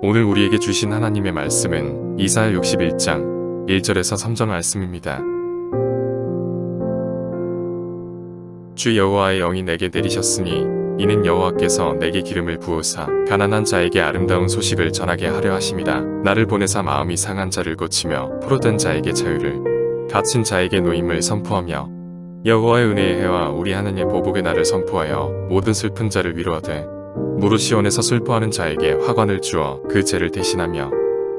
오늘 우리에게 주신 하나님의 말씀은 이사야 61장 1절에서 3절 말씀입니다. 주 여호와의 영이 내게 내리셨으니 이는 여호와께서 내게 기름을 부으사 가난한 자에게 아름다운 소식을 전하게 하려 하심이라. 나를 보내사 마음이 상한 자를 고치며 포로된 자에게 자유를, 갇힌 자에게 노임을 선포하며 여호와의 은혜의 해와 우리 하나님의 보복의 날을 선포하여 모든 슬픈 자를 위로하되 무릇 시온에서 슬퍼하는 자에게 화관을 주어 그 죄를 대신하며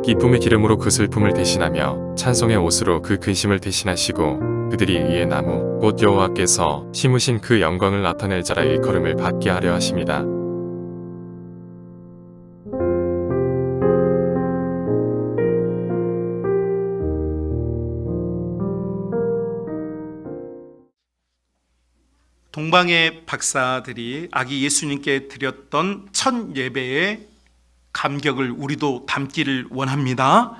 기쁨의 기름으로 그 슬픔을 대신하며 찬송의 옷으로 그 근심을 대신하시고 그들이 의의 나무 곧 여호와께서 심으신 그 영광을 나타낼 자라 일컬음을 받게 하려 하심이다. 동방의 박사들이 아기 예수님께 드렸던 첫 예배의 감격을 우리도 담기를 원합니다.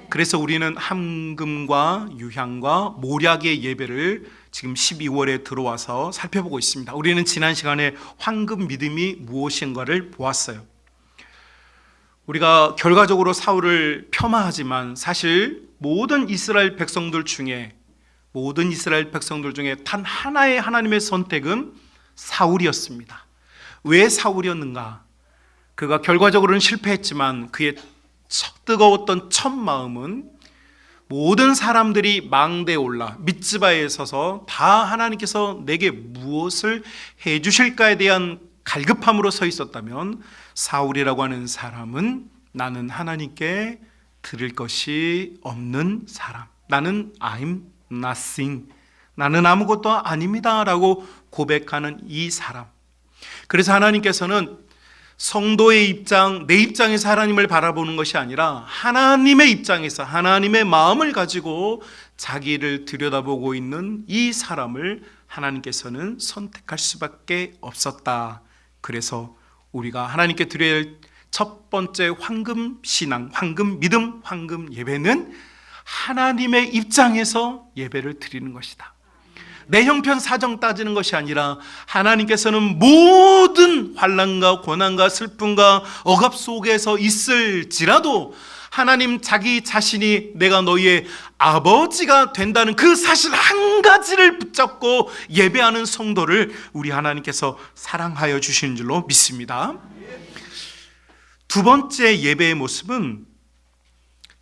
그래서 우리는 함금과 유향과 모략의 예배를 지금 12월에 들어와서 살펴보고 있습니다. 우리는 지난 시간에 황금 믿음이 무엇인가를 보았어요. 우리가 결과적으로 사울을 폄하하지만 사실 모든 이스라엘 백성들 중에 단 하나의 하나님의 선택은 사울이었습니다. 왜 사울이었는가? 그가 결과적으로는 실패했지만 그의 뜨거웠던 첫 마음은 모든 사람들이 망대에 올라 미tz바에 서서 다 하나님께서 내게 무엇을 해주실까에 대한 갈급함으로 서 있었다면, 사울이라고 하는 사람은 나는 하나님께 드릴 것이 없는 사람, 나는 I'm nothing, 나는 아무것도 아닙니다 라고 고백하는 이 사람. 그래서 하나님께서는 성도의 입장, 내 입장에서 하나님을 바라보는 것이 아니라 하나님의 입장에서 하나님의 마음을 가지고 자기를 들여다보고 있는 이 사람을 하나님께서는 선택할 수밖에 없었다. 그래서 우리가 하나님께 드려야 할 첫 번째 황금 신앙, 황금 믿음, 황금 예배는 하나님의 입장에서 예배를 드리는 것이다. 내 형편 사정 따지는 것이 아니라 하나님께서는 모든 환난과 고난과 슬픔과 억압 속에서 있을지라도 하나님 자기 자신이 내가 너희의 아버지가 된다는 그 사실 한 가지를 붙잡고 예배하는 성도를 우리 하나님께서 사랑하여 주시는 줄로 믿습니다. 두 번째 예배의 모습은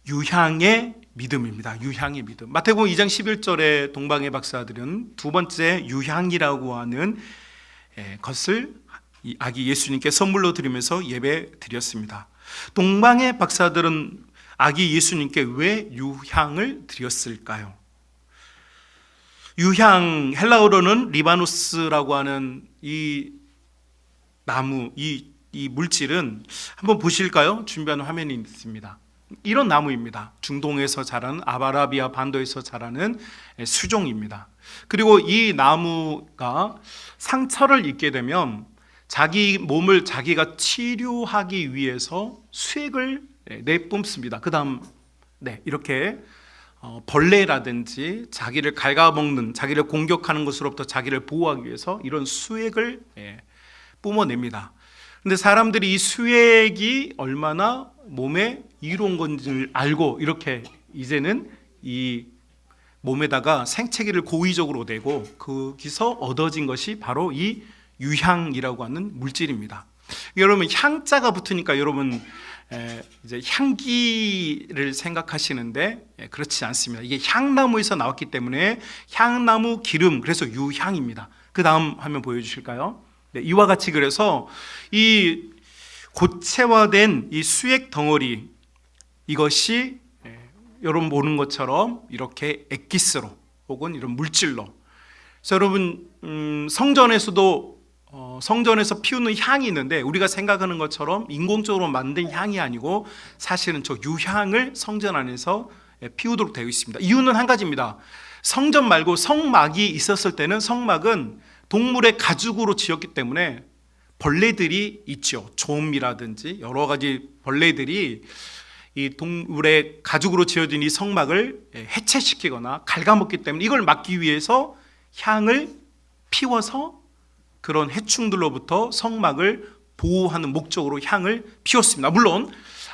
유향의 믿음입니다. 유향의 믿음. 마태복음 2장 11절에 동방의 박사들은 두 번째 유향이라고 하는 것을 아기 예수님께 선물로 드리면서 예배 드렸습니다. 동방의 박사들은 아기 예수님께 왜 유향을 드렸을까요? 유향, 헬라어로는 리바노스라고 하는 이 나무, 이 물질은 한번 보실까요? 준비한 화면이 있습니다. 이런 나무입니다. 중동에서 자라는, 아라비아 반도에서 자라는 수종입니다. 그리고 이 나무가 상처를 입게 되면 자기 몸을 자기가 치료하기 위해서 수액을 내뿜습니다. 그 다음 이렇게 벌레라든지 자기를 갉아먹는, 자기를 공격하는 것으로부터 자기를 보호하기 위해서 이런 수액을 뿜어냅니다. 근데 사람들이 이 수액이 얼마나 몸에 이로운 건지를 알고 이렇게 이제는 이 몸에다가 생채기를 고의적으로 내고 거기서 얻어진 것이 바로 이 유향이라고 하는 물질입니다. 여러분, 향자가 붙으니까 여러분 이제 향기를 생각하시는데 그렇지 않습니다. 이게 향나무에서 나왔기 때문에 향나무 기름, 그래서 유향입니다. 그 다음 화면 보여주실까요? 이와 같이 그래서 이 고체화된 이 수액 덩어리, 이것이 여러분 보는 것처럼 이렇게 액기스로 혹은 이런 물질로, 그래서 여러분 성전에서도 성전에서 피우는 향이 있는데 우리가 생각하는 것처럼 인공적으로 만든 향이 아니고 사실은 저 유향을 성전 안에서 피우도록 되어 있습니다. 이유는 한 가지입니다. 성전 말고 성막이 있었을 때는 성막은 동물의 가죽으로 지었기 때문에 벌레들이 있죠. 좀이라든지 여러 가지 벌레들이 이 동물의 가죽으로 지어진 이 성막을 해체시키거나 갉아먹기 때문에 이걸 막기 위해서 향을 피워서 그런 해충들로부터 성막을 보호하는 목적으로 향을 피웠습니다. 물론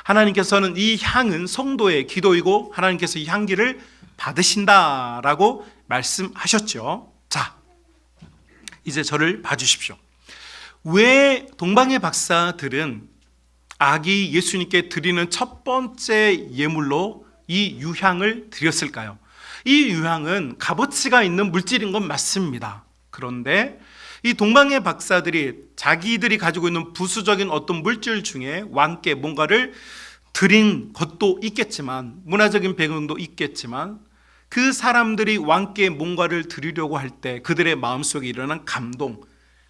하나님께서는 이 향은 성도의 기도이고 하나님께서 이 향기를 받으신다라고 말씀하셨죠. 자, 이제 저를 봐주십시오. 왜 동방의 박사들은 아기 예수님께 드리는 첫 번째 예물로 이 유향을 드렸을까요? 이 유향은 값어치가 있는 물질인 건 맞습니다. 그런데 이 동방의 박사들이 자기들이 가지고 있는 부수적인 어떤 물질 중에 왕께 뭔가를 드린 것도 있겠지만, 문화적인 배경도 있겠지만, 그 사람들이 왕께 뭔가를 드리려고 할 때 그들의 마음속에 일어난 감동,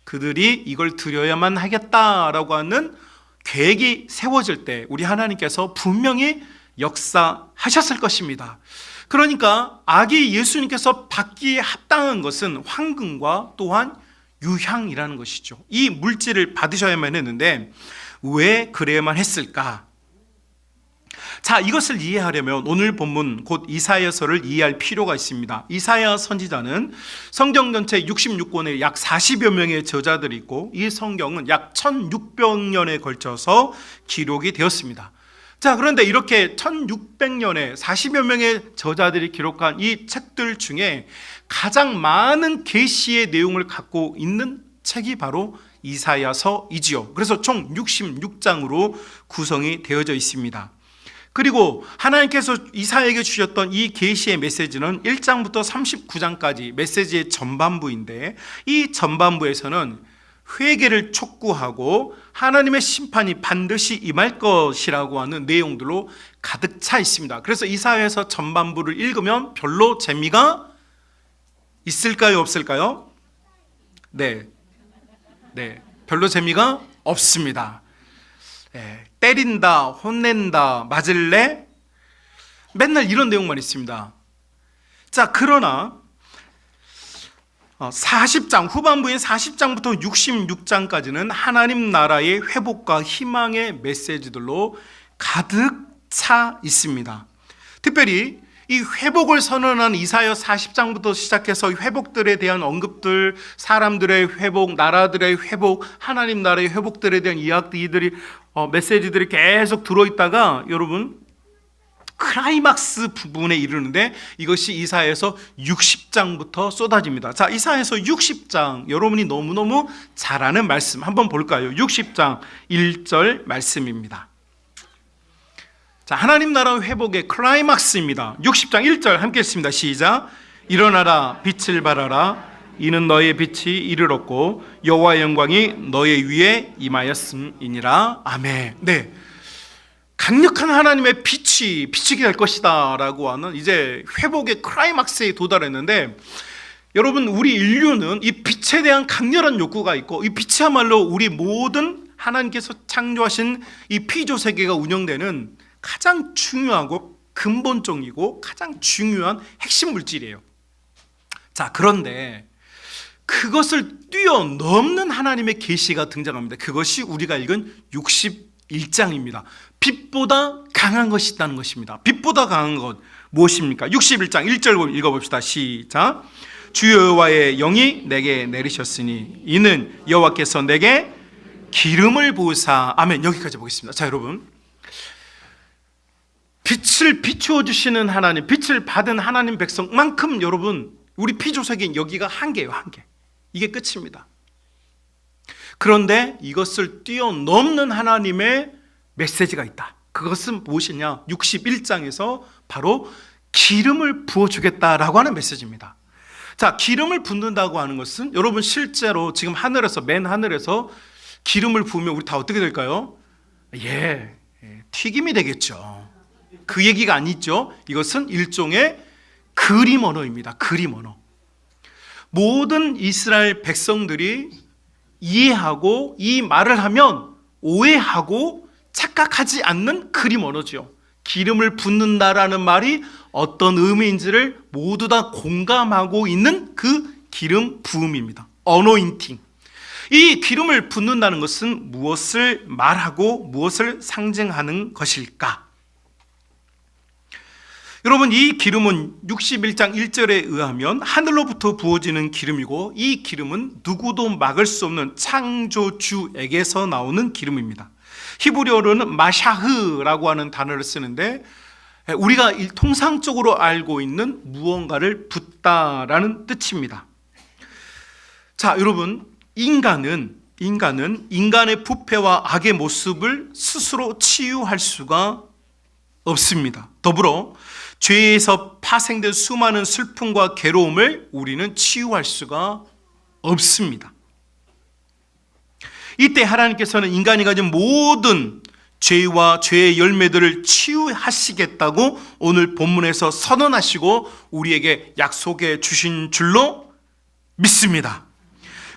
그들이 이걸 드려야만 하겠다라고 하는 계획이 세워질 때 우리 하나님께서 분명히 역사하셨을 것입니다. 그러니까 아기 예수님께서 받기에 합당한 것은 황금과 또한 유향이라는 것이죠. 이 물질을 받으셔야만 했는데 왜 그래야만 했을까? 자, 이것을 이해하려면 오늘 본문 곧 이사야서를 이해할 필요가 있습니다. 이사야 선지자는 성경 전체 66권에 약 40여 명의 저자들이 있고 이 성경은 약 1600년에 걸쳐서 기록이 되었습니다. 자, 그런데 이렇게 1600년에 40여 명의 저자들이 기록한 이 책들 중에 가장 많은 계시의 내용을 갖고 있는 책이 바로 이사야서이지요. 그래서 총 66장으로 구성이 되어져 있습니다. 그리고 하나님께서 이사야에게 주셨던 이 계시의 메시지는 1장부터 39장까지 메시지의 전반부인데, 이 전반부에서는 회개를 촉구하고 하나님의 심판이 반드시 임할 것이라고 하는 내용들로 가득 차 있습니다. 그래서 이사야서 전반부를 읽으면 별로 재미가 있을까요, 없을까요? 네, 별로 재미가 없습니다. 때린다, 혼낸다, 맞을래? 맨날 이런 내용만 있습니다. 자, 그러나 40장, 후반부인 40장부터 66장까지는 하나님 나라의 회복과 희망의 메시지들로 가득 차 있습니다. 특별히 이 회복을 선언한 이사야 40장부터 시작해서 회복들에 대한 언급들, 사람들의 회복, 나라들의 회복, 하나님 나라의 회복들에 대한 이야기들이 메시지들이 계속 들어있다가 여러분 클라이막스 부분에 이르는데 이것이 이사야서 60장부터 쏟아집니다. 자, 이사야서 60장 여러분이 너무너무 잘 아는 말씀 한번 볼까요? 60장 1절 말씀입니다. 자, 하나님 나라 회복의 클라이막스입니다. 60장 1절 함께 읽습니다. 시작. 일어나라, 빛을 발하라. 이는 너의 빛이 이르렀고 여호와의 영광이 너의 위에 임하였음이니라. 아멘. 네, 강력한 하나님의 빛이 비치게 될 것이다 라고 하는 이제 회복의 클라이막스에 도달했는데, 여러분 우리 인류는 이 빛에 대한 강렬한 욕구가 있고 이 빛이야말로 우리 모든 하나님께서 창조하신 이 피조 세계가 운영되는 가장 중요하고 근본적이고 가장 중요한 핵심 물질이에요. 자, 그런데 그것을 뛰어넘는 하나님의 계시가 등장합니다. 그것이 우리가 읽은 61장입니다. 빛보다 강한 것이 있다는 것입니다. 빛보다 강한 것 무엇입니까? 61장 1절 읽어봅시다. 시작. 주 여호와의 영이 내게 내리셨으니 이는 여호와께서 내게 기름을 부으사. 아멘. 여기까지 보겠습니다. 자, 여러분 빛을 비추어 주시는 하나님, 빛을 받은 하나님 백성만큼 여러분 우리 피조세계인 여기가 한계예요. 한계. 이게 끝입니다. 그런데 이것을 뛰어넘는 하나님의 메시지가 있다. 그것은 무엇이냐? 61장에서 바로 기름을 부어주겠다라고 하는 메시지입니다. 자, 기름을 붓는다고 하는 것은 여러분 실제로 지금 하늘에서, 맨 하늘에서 기름을 부으면 우리 다 어떻게 될까요? 튀김이 되겠죠. 그 얘기가 아니죠. 이것은 일종의 그림 언어입니다. 그림 언어. 모든 이스라엘 백성들이 이해하고 이 말을 하면 오해하고 착각하지 않는 그림 언어죠. 기름을 붓는다라는 말이 어떤 의미인지를 모두 다 공감하고 있는 그 기름 부음입니다. 어노인팅. 이 기름을 붓는다는 것은 무엇을 말하고 무엇을 상징하는 것일까? 여러분 이 기름은 61장 1절에 의하면 하늘로부터 부어지는 기름이고 이 기름은 누구도 막을 수 없는 창조주에게서 나오는 기름입니다. 히브리어로는 마샤흐라고 하는 단어를 쓰는데 우리가 통상적으로 알고 있는 무언가를 붓다라는 뜻입니다. 자, 여러분, 인간은 인간의 부패와 악의 모습을 스스로 치유할 수가 없습니다. 더불어 죄에서 파생된 수많은 슬픔과 괴로움을 우리는 치유할 수가 없습니다. 이때 하나님께서는 인간이 가진 모든 죄와 죄의 열매들을 치유하시겠다고 오늘 본문에서 선언하시고 우리에게 약속해 주신 줄로 믿습니다.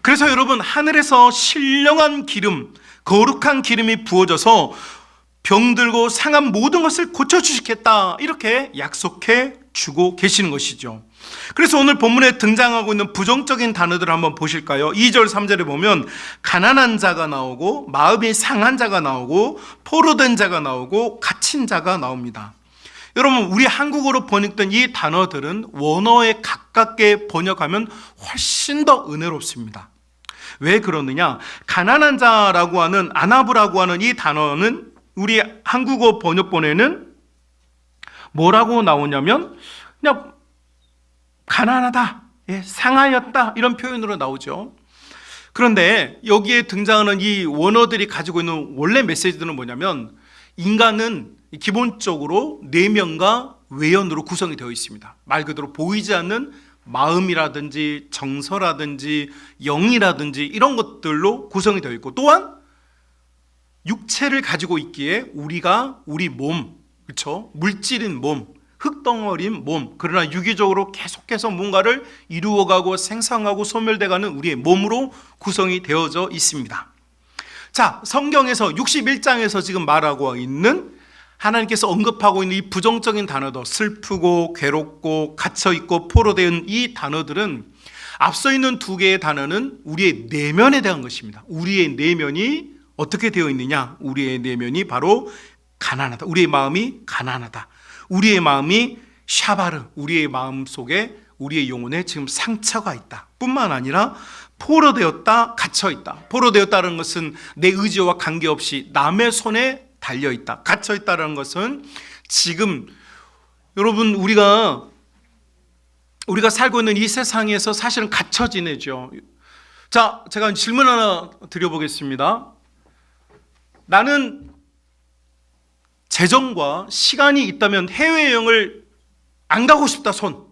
그래서 여러분, 하늘에서 신령한 기름, 거룩한 기름이 부어져서 병들고 상한 모든 것을 고쳐주시겠다, 이렇게 약속해 주고 계시는 것이죠. 그래서 오늘 본문에 등장하고 있는 부정적인 단어들을 한번 보실까요? 2절 3절에 보면 가난한 자가 나오고 마음이 상한 자가 나오고 포로된 자가 나오고 갇힌 자가 나옵니다. 여러분, 우리 한국어로 번역된 이 단어들은 원어에 가깝게 번역하면 훨씬 더 은혜롭습니다. 왜 그러느냐? 가난한 자라고 하는 아나브라고 하는 이 단어는 우리 한국어 번역본에는 뭐라고 나오냐면 그냥 가난하다, 상하였다, 이런 표현으로 나오죠. 그런데 여기에 등장하는 이 원어들이 가지고 있는 원래 메시지들은 뭐냐면 인간은 기본적으로 내면과 외연으로 구성이 되어 있습니다. 말 그대로 보이지 않는 마음이라든지 정서라든지 영이라든지 이런 것들로 구성이 되어 있고, 또한 육체를 가지고 있기에 우리가 우리 몸, 그렇죠? 물질인 몸, 흙덩어리인 몸, 그러나 유기적으로 계속해서 뭔가를 이루어가고 생성하고 소멸돼가는 우리의 몸으로 구성이 되어져 있습니다. 자, 성경에서 61장에서 지금 말하고 있는, 하나님께서 언급하고 있는 이 부정적인 단어도 슬프고 괴롭고 갇혀있고 포로된 이 단어들은, 앞서 있는 두 개의 단어는 우리의 내면에 대한 것입니다. 우리의 내면이 어떻게 되어 있느냐? 우리의 내면이 바로 가난하다. 우리의 마음이 가난하다. 우리의 마음이 샤바르, 우리의 마음 속에, 우리의 영혼에 지금 상처가 있다. 뿐만 아니라 포로되었다, 갇혀있다. 포로되었다는 것은 내 의지와 관계없이 남의 손에 달려있다. 갇혀있다는 것은 지금 여러분, 우리가 살고 있는 이 세상에서 사실은 갇혀 지내죠. 자, 제가 질문 하나 드려보겠습니다. 나는 재정과 시간이 있다면 해외여행을 안 가고 싶다, 손.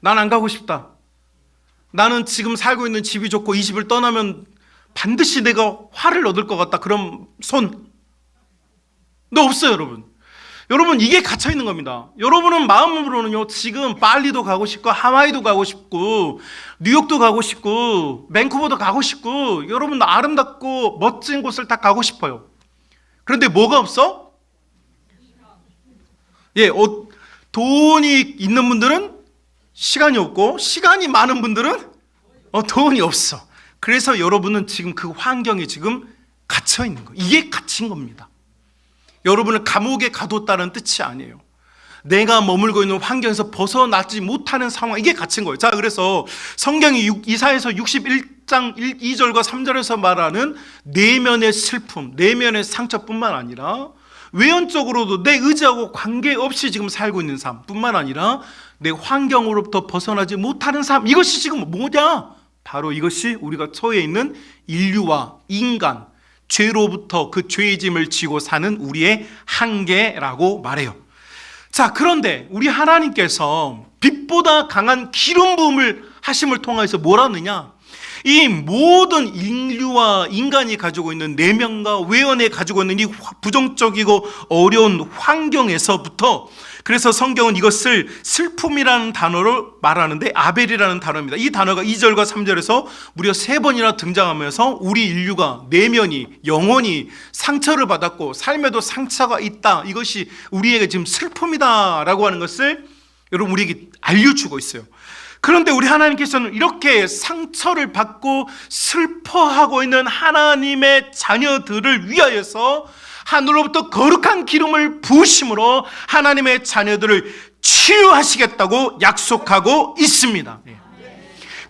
난 안 가고 싶다. 나는 지금 살고 있는 집이 좋고 이 집을 떠나면 반드시 내가 화를 얻을 것 같다, 그럼 손. 너 없어요, 여러분. 여러분, 이게 갇혀 있는 겁니다. 여러분은 마음으로는요, 지금 발리도 가고 싶고 하와이도 가고 싶고 뉴욕도 가고 싶고 밴쿠버도 가고 싶고, 여러분 아름답고 멋진 곳을 다 가고 싶어요. 그런데 뭐가 없어? 돈이 있는 분들은 시간이 없고, 시간이 많은 분들은 돈이 없어. 그래서 여러분은 지금 그 환경에 지금 갇혀 있는 거예요. 이게 갇힌 겁니다. 여러분을 감옥에 가뒀다는 뜻이 아니에요. 내가 머물고 있는 환경에서 벗어나지 못하는 상황, 이게 갇힌 거예요. 자, 그래서 성경이 이사야서 61장 2절과 3절에서 말하는 내면의 슬픔, 내면의 상처뿐만 아니라 외연적으로도 내 의지하고 관계없이 지금 살고 있는 삶 뿐만 아니라 내 환경으로부터 벗어나지 못하는 삶, 이것이 지금 뭐냐? 바로 이것이 우리가 처해 있는 인류와 인간, 죄로부터 그 죄의 짐을 지고 사는 우리의 한계라고 말해요. 자, 그런데 우리 하나님께서 빛보다 강한 기름 부음을 하심을 통해서 뭘 하느냐? 이 모든 인류와 인간이 가지고 있는 내면과 외연에 가지고 있는 이 부정적이고 어려운 환경에서부터, 그래서 성경은 이것을 슬픔이라는 단어로 말하는데 아벨이라는 단어입니다. 이 단어가 2절과 3절에서 무려 3번이나 등장하면서 우리 인류가 내면이, 영혼이 상처를 받았고 삶에도 상처가 있다, 이것이 우리에게 지금 슬픔이다라고 하는 것을 여러분 우리에게 알려주고 있어요. 그런데 우리 하나님께서는 이렇게 상처를 받고 슬퍼하고 있는 하나님의 자녀들을 위하여서 하늘로부터 거룩한 기름을 부으심으로 하나님의 자녀들을 치유하시겠다고 약속하고 있습니다.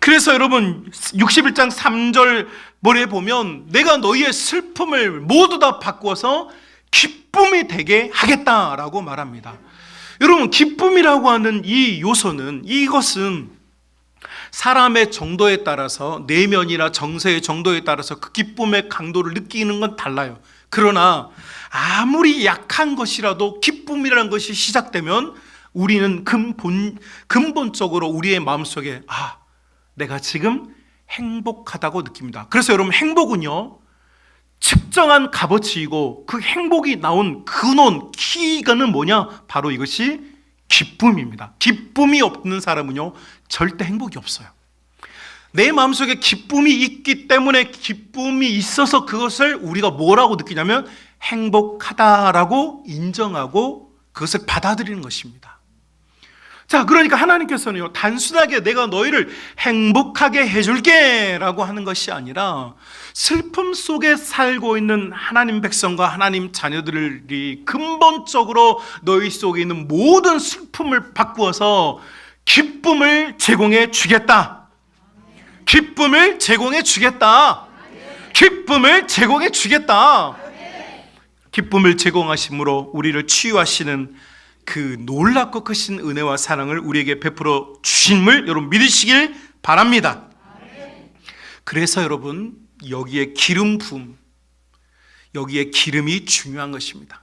그래서 여러분 61장 3절 뭐래 보면 내가 너희의 슬픔을 모두 다 바꾸어서 기쁨이 되게 하겠다라고 말합니다. 여러분 기쁨이라고 하는 이 요소는 이것은 사람의 정도에 따라서 내면이나 정서의 정도에 따라서 그 기쁨의 강도를 느끼는 건 달라요. 그러나 아무리 약한 것이라도 기쁨이라는 것이 시작되면 우리는 근본적으로 우리의 마음속에 내가 지금 행복하다고 느낍니다. 그래서 여러분 행복은요 측정한 값어치이고 그 행복이 나온 근원 키가는 뭐냐? 바로 이것이 기쁨입니다. 기쁨이 없는 사람은요 절대 행복이 없어요. 내 마음속에 기쁨이 있기 때문에 기쁨이 있어서 그것을 우리가 뭐라고 느끼냐면 행복하다라고 인정하고 그것을 받아들이는 것입니다. 자, 그러니까 하나님께서는요 단순하게 내가 너희를 행복하게 해줄게 라고 하는 것이 아니라 슬픔 속에 살고 있는 하나님 백성과 하나님 자녀들이 근본적으로 너희 속에 있는 모든 슬픔을 바꾸어서 기쁨을 제공해 주겠다. 기쁨을 제공해 주겠다. 기쁨을 제공해 주겠다. 기쁨을 제공하심으로 우리를 치유하시는 그 놀랍고 크신 은혜와 사랑을 우리에게 베풀어 주심을 여러분 믿으시길 바랍니다. 그래서 여러분 여기에 기름 부음, 여기에 기름이 중요한 것입니다.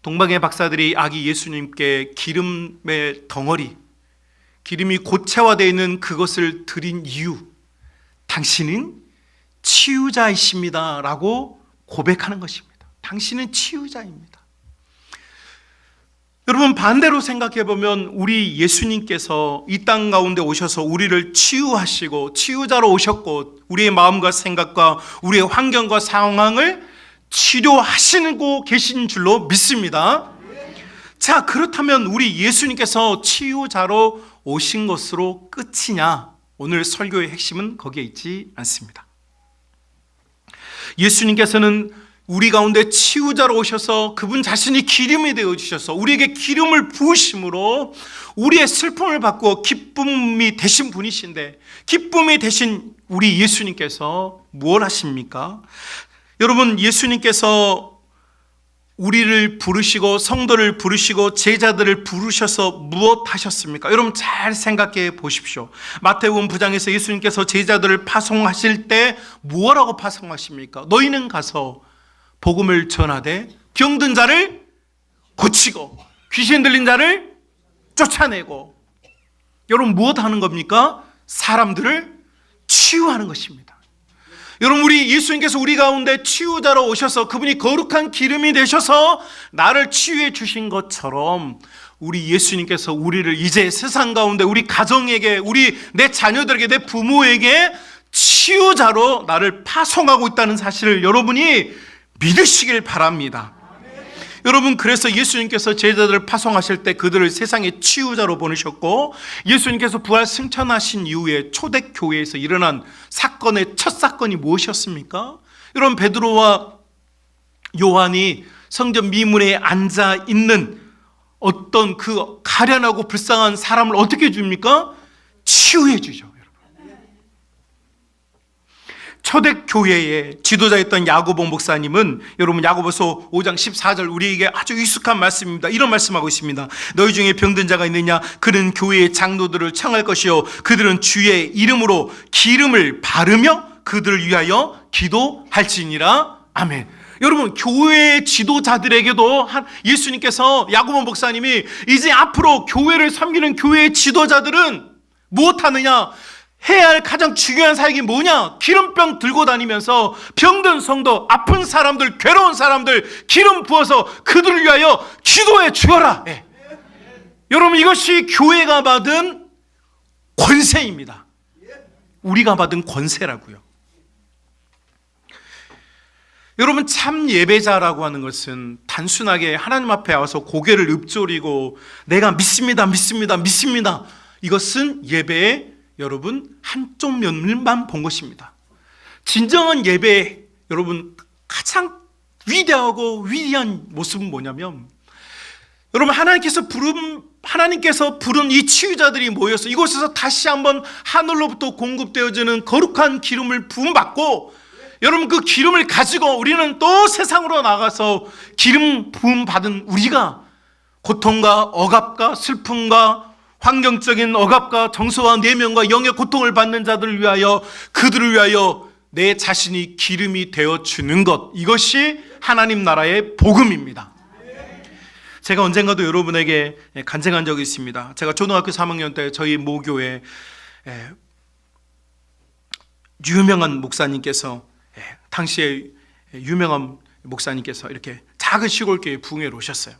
동방의 박사들이 아기 예수님께 기름의 덩어리, 기름이 고체화되어 있는 그것을 드린 이유, 당신은 치유자이십니다 라고 고백하는 것입니다. 당신은 치유자입니다. 여러분 반대로 생각해 보면 우리 예수님께서 이 땅 가운데 오셔서 우리를 치유하시고 치유자로 오셨고 우리의 마음과 생각과 우리의 환경과 상황을 치료하시고 계신 줄로 믿습니다. 자, 그렇다면 우리 예수님께서 치유자로 오신 것으로 끝이냐? 오늘 설교의 핵심은 거기에 있지 않습니다. 예수님께서는 우리 가운데 치유자로 오셔서 그분 자신이 기름이 되어 주셔서 우리에게 기름을 부으심으로 우리의 슬픔을 바꾸어 기쁨이 되신 분이신데, 기쁨이 되신 우리 예수님께서 무엇 하십니까? 여러분, 예수님께서 우리를 부르시고 성도를 부르시고 제자들을 부르셔서 무엇 하셨습니까? 여러분 잘 생각해 보십시오. 마태복음 9장에서 예수님께서 제자들을 파송하실 때 무엇라고 파송하십니까? 너희는 가서 복음을 전하되 병든 자를 고치고 귀신 들린 자를 쫓아내고, 여러분 무엇 하는 겁니까? 사람들을 치유하는 것입니다. 여러분, 우리 예수님께서 우리 가운데 치유자로 오셔서 그분이 거룩한 기름이 되셔서 나를 치유해 주신 것처럼 우리 예수님께서 우리를 이제 세상 가운데 우리 가정에게, 내 자녀들에게, 내 부모에게 치유자로 나를 파송하고 있다는 사실을 여러분이 믿으시길 바랍니다. 여러분, 그래서 예수님께서 제자들을 파송하실 때 그들을 세상의 치유자로 보내셨고, 예수님께서 부활 승천하신 이후에 초대교회에서 일어난 사건의 첫 사건이 무엇이었습니까? 여러분, 베드로와 요한이 성전 미문에 앉아 있는 어떤 그 가련하고 불쌍한 사람을 어떻게 해줍니까? 치유해 주죠. 초대교회의 지도자였던 야고보 목사님은, 여러분 야고보서 5장 14절 우리에게 아주 익숙한 말씀입니다. 이런 말씀하고 있습니다. 너희 중에 병든 자가 있느냐? 그는 교회의 장로들을 청할 것이요 그들은 주의 이름으로 기름을 바르며 그들을 위하여 기도할지니라. 아멘. 여러분, 교회의 지도자들에게도 예수님께서, 야고보 목사님이 이제 앞으로 교회를 섬기는 교회의 지도자들은 무엇하느냐? 해야 할 가장 중요한 사역이 뭐냐? 기름병 들고 다니면서 병든 성도, 아픈 사람들, 괴로운 사람들 기름 부어서 그들을 위하여 기도해 주어라. 네. 여러분, 이것이 교회가 받은 권세입니다. 우리가 받은 권세라고요. 여러분, 참 예배자라고 하는 것은 단순하게 하나님 앞에 와서 고개를 읊조리고 내가 믿습니다, 믿습니다, 믿습니다, 이것은 예배의 여러분 한쪽 면만 본 것입니다. 진정한 예배, 여러분 가장 위대하고 위대한 모습은 뭐냐면, 여러분 하나님께서 하나님께서 부른 이 치유자들이 모여서 이곳에서 다시 한번 하늘로부터 공급되어지는 거룩한 기름을 부음받고, 여러분 그 기름을 가지고 우리는 또 세상으로 나가서 기름 부음 받은 우리가 고통과 억압과 슬픔과 환경적인 억압과 정서와 내면과 영의 고통을 받는 자들을 위하여, 그들을 위하여 내 자신이 기름이 되어 주는 것, 이것이 하나님 나라의 복음입니다. 제가 언젠가도 여러분에게 간증한 적이 있습니다. 제가 초등학교 3학년 때 저희 모교에 유명한 목사님께서, 당시에 유명한 목사님께서 이렇게 작은 시골교회 부흥회로 오셨어요.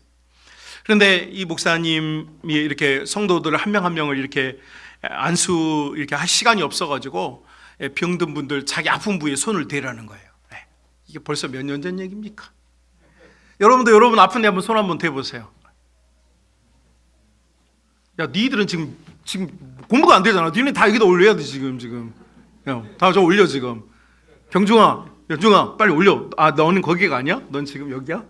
그런데 이 목사님이 이렇게 성도들 한 명 한 명을 이렇게 안수 이렇게 할 시간이 없어가지고 병든 분들 자기 아픈 부위에 손을 대라는 거예요. 이게 벌써 몇 년 전 얘기입니까? 여러분도 여러분 아픈데 한번 손 한번 대보세요. 야, 니들은 지금 공부가 안 되잖아. 니네 다 여기다 올려야 돼 지금. 야, 다 저 올려 지금. 병중아, 연중아, 빨리 올려. 아, 너는 거기가 아니야? 넌 지금 여기야?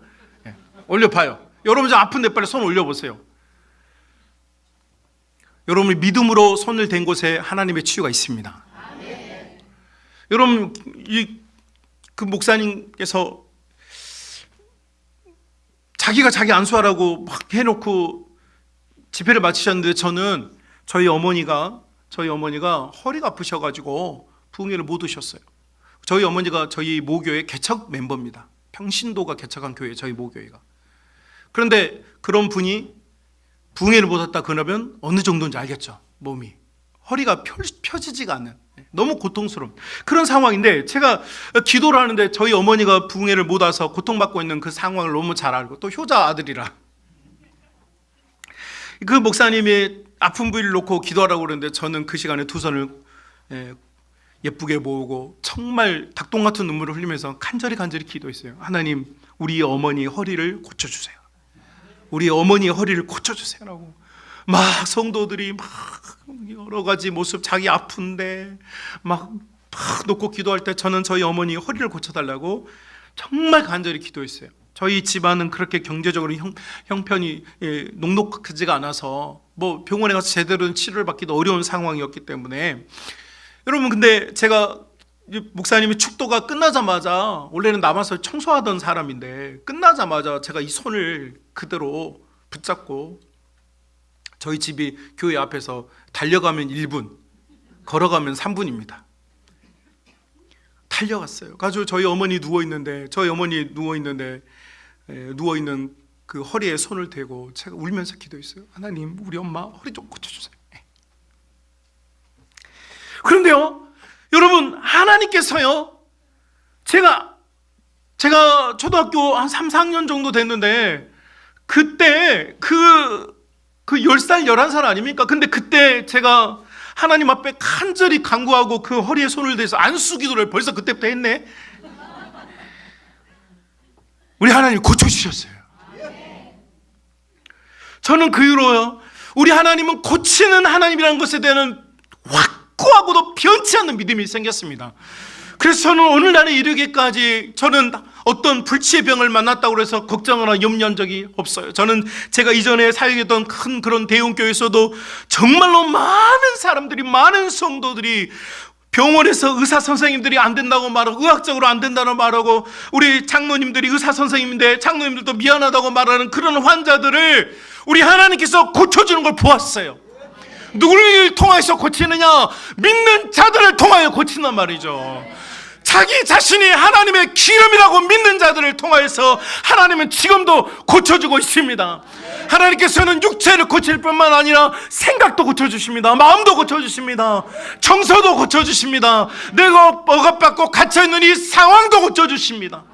올려봐요. 여러분 좀 아픈데 빨리 손 올려보세요. 여러분이 믿음으로 손을 댄 곳에 하나님의 치유가 있습니다. 여러분, 그 목사님께서 자기가 자기 안수하라고 막 해놓고 집회를 마치셨는데, 저는 저희 어머니가 허리가 아프셔가지고 부흥회를 못 오셨어요. 저희 어머니가 저희 모교의 개척 멤버입니다. 평신도가 개척한 교회, 저희 모교회가. 그런데 그런 분이 부흥회를 못 왔다 그러면 어느 정도인지 알겠죠. 몸이 허리가 펴지지가 않는, 너무 고통스러운 그런 상황인데, 제가 기도를 하는데 저희 어머니가 부흥회를 못 와서 고통받고 있는 그 상황을 너무 잘 알고, 또 효자 아들이라 그 목사님이 아픈 부위를 놓고 기도하라고 그러는데, 저는 그 시간에 두 손을 예쁘게 모으고 정말 닭똥 같은 눈물을 흘리면서 간절히 기도했어요. 하나님, 우리 어머니 허리를 고쳐주세요. 우리 어머니 허리를 고쳐주세요라고. 막 성도들이 막 여러 가지 모습, 자기 아픈데 막 놓고 기도할 때 저는 저희 어머니 허리를 고쳐달라고 정말 간절히 기도했어요. 저희 집안은 그렇게 경제적으로 형편이 녹록하지가 않아서 뭐 병원에 가서 제대로 치료를 받기도 어려운 상황이었기 때문에, 여러분, 근데 제가 목사님이 축도가 끝나자마자, 원래는 남아서 청소하던 사람인데 끝나자마자 제가 이 손을 그대로 붙잡고, 저희 집이 교회 앞에서 달려가면 1분, 걸어가면 3분입니다. 달려갔어요. 가지고 저희 어머니 누워있는 그 허리에 손을 대고 제가 울면서 기도했어요. 하나님, 우리 엄마 허리 좀 고쳐주세요. 그런데요, 여러분, 하나님께서요, 제가 초등학교 한 3, 4학년 정도 됐는데, 그때 그 10살, 11살 아닙니까? 근데 그때 제가 하나님 앞에 간절히 간구하고 그 허리에 손을 대서 안수 기도를 벌써 그때부터 했네. 우리 하나님 고쳐주셨어요. 저는 그 이후로요, 우리 하나님은 고치는 하나님이라는 것에 대한 확고하고도 변치 않는 믿음이 생겼습니다. 그래서 저는 오늘날에 이르기까지 저는 어떤 불치의 병을 만났다고 해서 걱정하거나 염려한 적이 없어요. 저는 제가 이전에 사역했던 큰 그런 대형교회에서도 정말로 많은 사람들이, 많은 성도들이 병원에서 의사 선생님들이 안 된다고 말하고, 의학적으로 안 된다고 말하고, 우리 장로님들이 의사 선생님인데 장로님들도 미안하다고 말하는 그런 환자들을 우리 하나님께서 고쳐주는 걸 보았어요. 누구를 통해서 고치느냐? 믿는 자들을 통하여 고친단 말이죠. 자기 자신이 하나님의 기름이라고 믿는 자들을 통해서 하나님은 지금도 고쳐주고 있습니다. 하나님께서는 육체를 고칠 뿐만 아니라 생각도 고쳐주십니다. 마음도 고쳐주십니다. 정서도 고쳐주십니다. 내가 억압받고 갇혀있는 이 상황도 고쳐주십니다.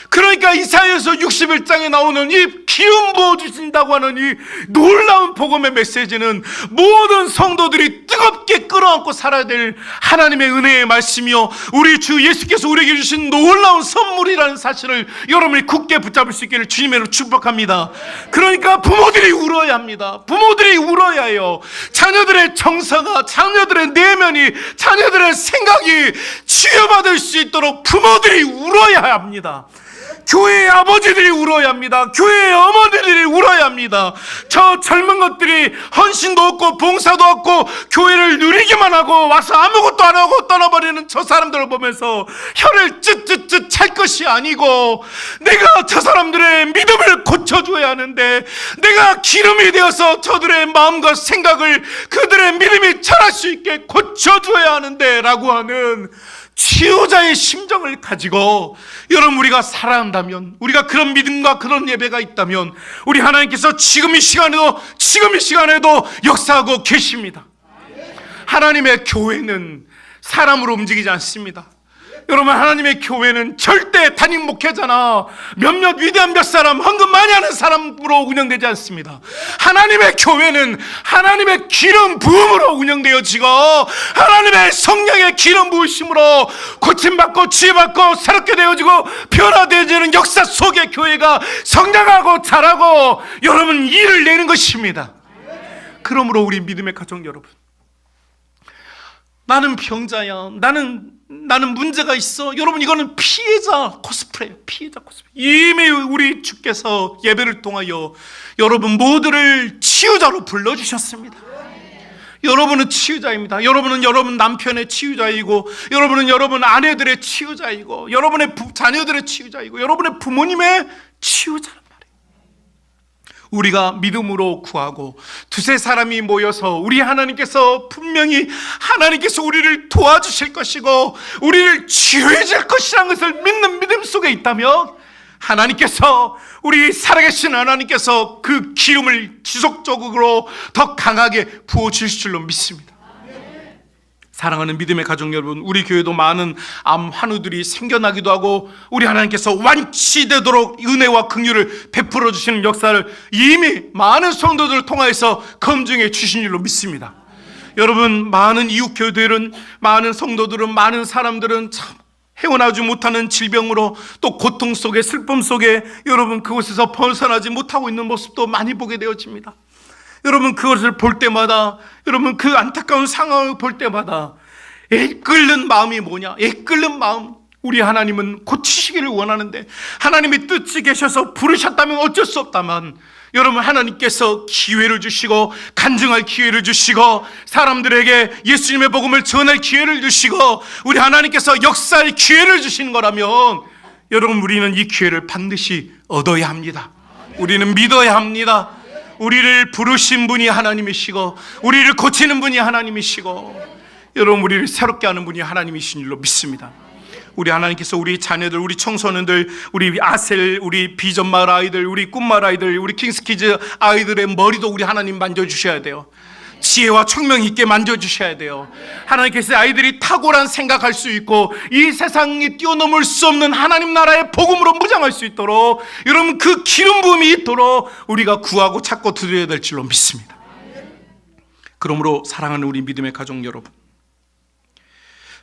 그러니까 이사야서 61장에 나오는 이 기름 부어주신다고 하는 이 놀라운 복음의 메시지는 모든 성도들이 뜨겁게 끌어안고 살아야 될 하나님의 은혜의 말씀이요, 우리 주 예수께서 우리에게 주신 놀라운 선물이라는 사실을 여러분이 굳게 붙잡을 수 있기를 주님으로 축복합니다. 그러니까 부모들이 울어야 합니다. 부모들이 울어야 해요. 자녀들의 정서가, 자녀들의 내면이, 자녀들의 생각이 치유받을 수 있도록 부모들이 울어야 합니다. 교회의 아버지들이 울어야 합니다. 교회의 어머니들이 울어야 합니다. 저 젊은 것들이 헌신도 없고 봉사도 없고 교회를 누리기만 하고 와서 아무것도 안 하고 떠나버리는 저 사람들을 보면서 혀를 쯧쯧쯧 찰 것이 아니고, 내가 저 사람들의 믿음을 고쳐줘야 하는데, 내가 기름이 되어서 저들의 마음과 생각을 그들의 믿음이 자랄 수 있게 고쳐줘야 하는데 라고 하는 치유자의 심정을 가지고 여러분, 우리가 살아간다면, 우리가 그런 믿음과 그런 예배가 있다면, 우리 하나님께서 지금 이 시간에도 역사하고 계십니다. 하나님의 교회는 사람으로 움직이지 않습니다. 여러분, 하나님의 교회는 절대 단임 목회자나 몇몇 위대한 몇 사람, 헌금 많이 하는 사람으로 운영되지 않습니다. 하나님의 교회는 하나님의 기름 부음으로 운영되어지고, 하나님의 성령의 기름 부으심으로 고침받고 치유받고 새롭게 되어지고 변화되어지는 역사 속에 교회가 성장하고 자라고 여러분 일을 내는 것입니다. 그러므로 우리 믿음의 가족 여러분, 나는 병자야, 나는 문제가 있어, 여러분, 이거는 피해자 코스프레예요. 피해자 코스프레. 이미 우리 주께서 예배를 통하여 여러분 모두를 치유자로 불러주셨습니다. 여러분은 치유자입니다. 여러분은 여러분 남편의 치유자이고, 여러분은 여러분 아내들의 치유자이고, 여러분의 자녀들의 치유자이고, 여러분의 부모님의 치유자란 말이에요. 우리가 믿음으로 구하고 두세 사람이 모여서 우리 하나님께서 분명히 하나님께서 우리를 도와주실 것이고 우리를 치유해 줄 것이라는 것을 믿는 믿음 속에 있다면, 하나님께서, 우리 살아계신 하나님께서 그 기름을 지속적으로 더 강하게 부어주실 줄로 믿습니다. 사랑하는 믿음의 가족 여러분, 우리 교회도 많은 암 환우들이 생겨나기도 하고, 우리 하나님께서 완치되도록 은혜와 긍휼을 베풀어 주시는 역사를 이미 많은 성도들을 통하여서 검증해 주신 줄로 믿습니다. 여러분, 많은 이웃 교회들은, 많은 성도들은, 많은 사람들은 참 헤어나지 못하는 질병으로, 또 고통 속에, 슬픔 속에 여러분 그곳에서 벗어나지 못하고 있는 모습도 많이 보게 되어집니다. 여러분, 그것을 볼 때마다, 여러분 그 안타까운 상황을 볼 때마다 애끓는 마음이 뭐냐? 애끓는 마음. 우리 하나님은 고치시기를 원하는데, 하나님이 뜻이 계셔서 부르셨다면 어쩔 수 없다만, 여러분 하나님께서 기회를 주시고 간증할 기회를 주시고 사람들에게 예수님의 복음을 전할 기회를 주시고 우리 하나님께서 역사의 기회를 주시는 거라면, 여러분 우리는 이 기회를 반드시 얻어야 합니다. 우리는 믿어야 합니다. 우리를 부르신 분이 하나님이시고, 우리를 고치는 분이 하나님이시고, 여러분 우리를 새롭게 하는 분이 하나님이신 줄로 믿습니다. 우리 하나님께서 우리 자녀들, 우리 청소년들, 우리 아셀, 우리 비전마을 아이들, 우리 꿈마을 아이들, 우리 킹스키즈 아이들의 머리도 우리 하나님 만져주셔야 돼요. 지혜와 총명 있게 만져주셔야 돼요. 하나님께서 아이들이 탁월한 생각할 수 있고 이 세상이 뛰어넘을 수 없는 하나님 나라의 복음으로 무장할 수 있도록, 여러분 그 기름 부음이 있도록 우리가 구하고 찾고 드려야 될 줄로 믿습니다. 그러므로 사랑하는 우리 믿음의 가족 여러분,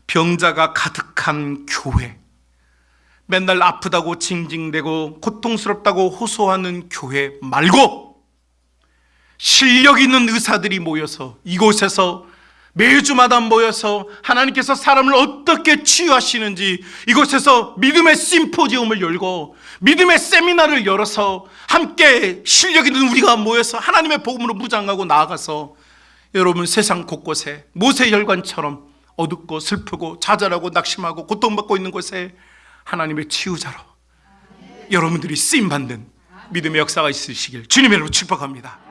병자가 가득한 교회, 맨날 아프다고 징징대고 고통스럽다고 호소하는 교회 말고, 실력 있는 의사들이 모여서 이곳에서 매주마다 모여서 하나님께서 사람을 어떻게 치유하시는지 이곳에서 믿음의 심포지움을 열고 믿음의 세미나를 열어서 함께 실력 있는 우리가 모여서 하나님의 복음으로 무장하고 나아가서 여러분 세상 곳곳에 모세혈관처럼 어둡고 슬프고 좌절하고 낙심하고 고통받고 있는 곳에 하나님의 치유자로 여러분들이 쓰임받는 믿음의 역사가 있으시길 주님의 이름으로 축복합니다.